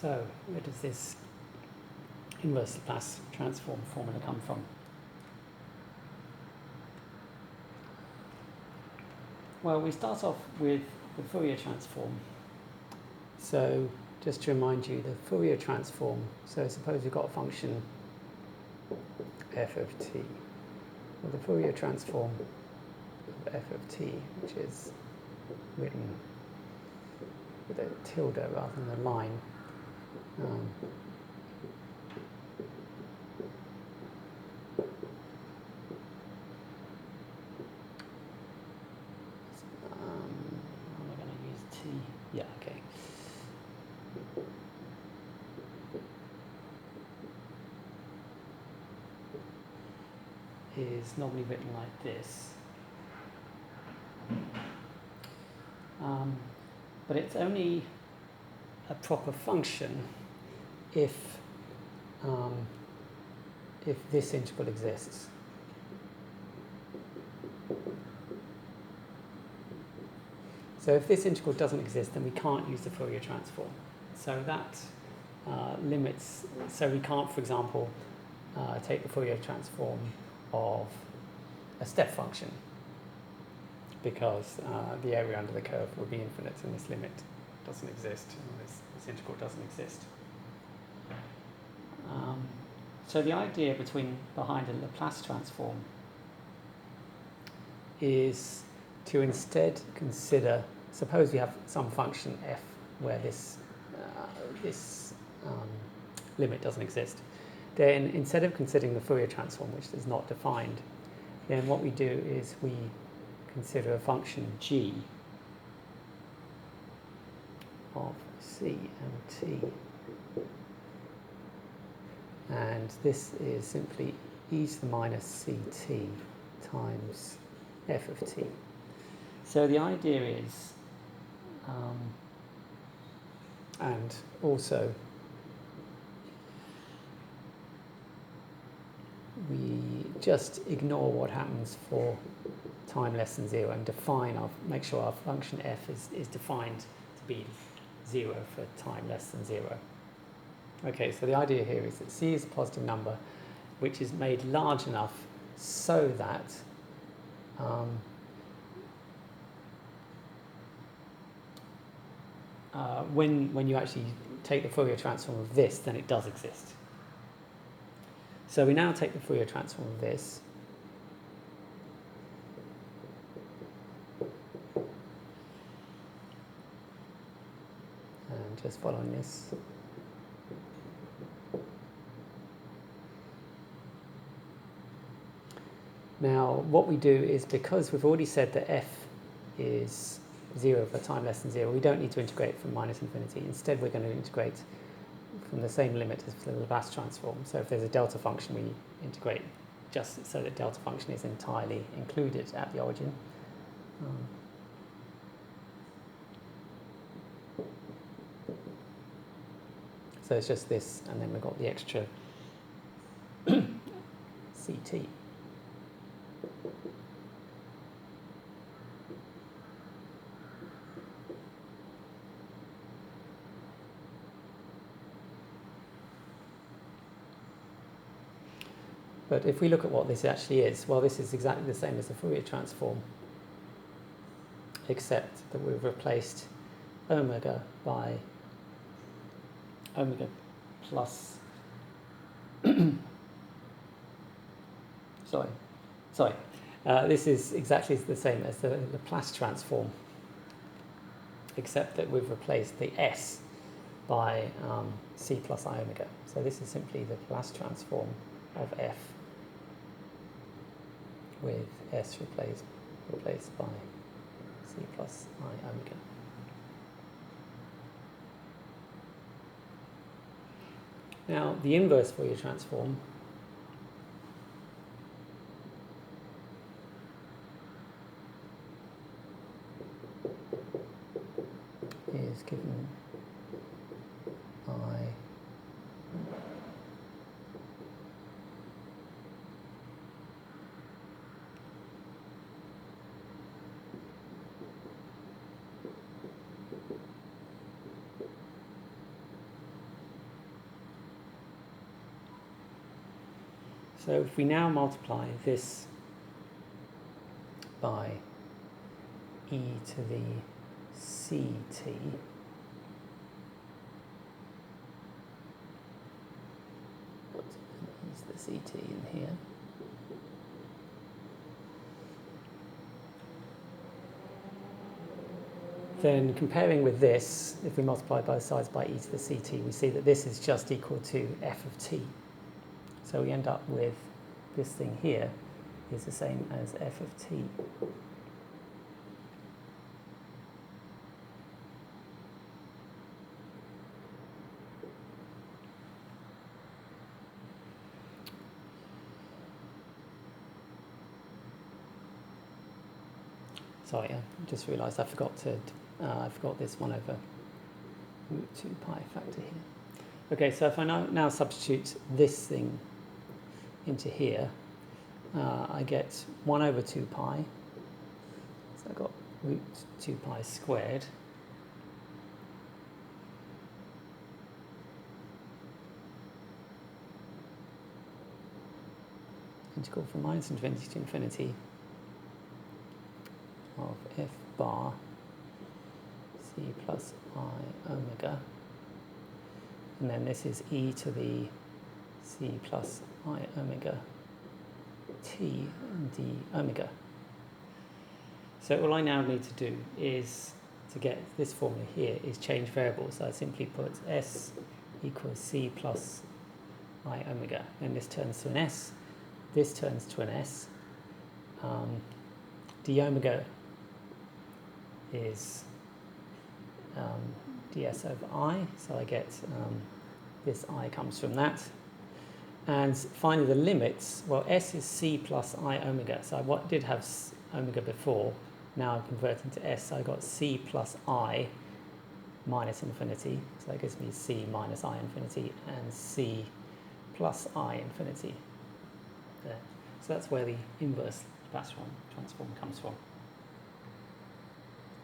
So where does this inverse Laplace transform formula come from? Well, we start off with the Fourier transform. So just to remind you, the Fourier transform, so suppose you've got a function f of t. Well, the Fourier transform of f of t, which is written with a tilde rather than a line, am I going to use t? Yeah, okay. Is normally written like this. But it's only a proper function if this integral exists. So if this integral doesn't exist, then we can't use the Fourier transform. So that limits, so we can't, for example, take the Fourier transform of a step function, because the area under the curve would be infinite and this limit doesn't exist, and this integral doesn't exist. So the idea behind a Laplace transform is to instead consider, suppose we have some function f where this limit doesn't exist. Then instead of considering the Fourier transform, which is not defined, then what we do is we consider a function g of c and t. And this is simply e to the minus ct times f of t. So the idea is, and also we just ignore what happens for time less than 0 and make sure our function f is defined to be 0 for time less than 0. Okay, so the idea here is that c is a positive number which is made large enough so that when you actually take the Fourier transform of this, then it does exist. So we now take the Fourier transform of this, and just following this. Now, what we do is, because we've already said that f is 0 for time less than 0, we don't need to integrate from minus infinity. Instead, we're going to integrate from the same limit as the Laplace transform. So if there's a delta function, we integrate just so that delta function is entirely included at the origin. So it's just this, and then we've got the extra ct. But if we look at what this actually is, well, this is exactly the same as the Fourier transform, except that we've replaced omega by omega plus this is exactly the same as the Laplace transform, except that we've replaced the s by c plus I omega. So this is simply the Laplace transform of f with s replaced by c plus I omega. Now, the inverse Fourier transform is given by So if we now multiply this by e to the ct, use the ct in here, then comparing with this, if we multiply both sides by e to the ct, we see that this is just equal to f of t. So we end up with this thing here is the same as f of t. Sorry, I just realised I forgot this 1 over root 2 pi factor here. Okay, so if I now substitute this thing into here, I get 1 over 2 pi. So I've got root 2 pi squared. Integral from minus infinity to infinity of f bar c plus I omega, and then this is e to the c plus I omega t d omega. So all I now need to do is, to get this formula here, is change variables. So I simply put s equals c plus I omega, and this turns to an s, this turns to an s. D omega is ds over I, so I get this I comes from that. And finally the limits, well, s is c plus I omega, so I did have omega before, now I'm converting to s, so I got c plus I minus infinity, so that gives me c minus I infinity and c plus I infinity there. So that's where the inverse Laplace transform comes from.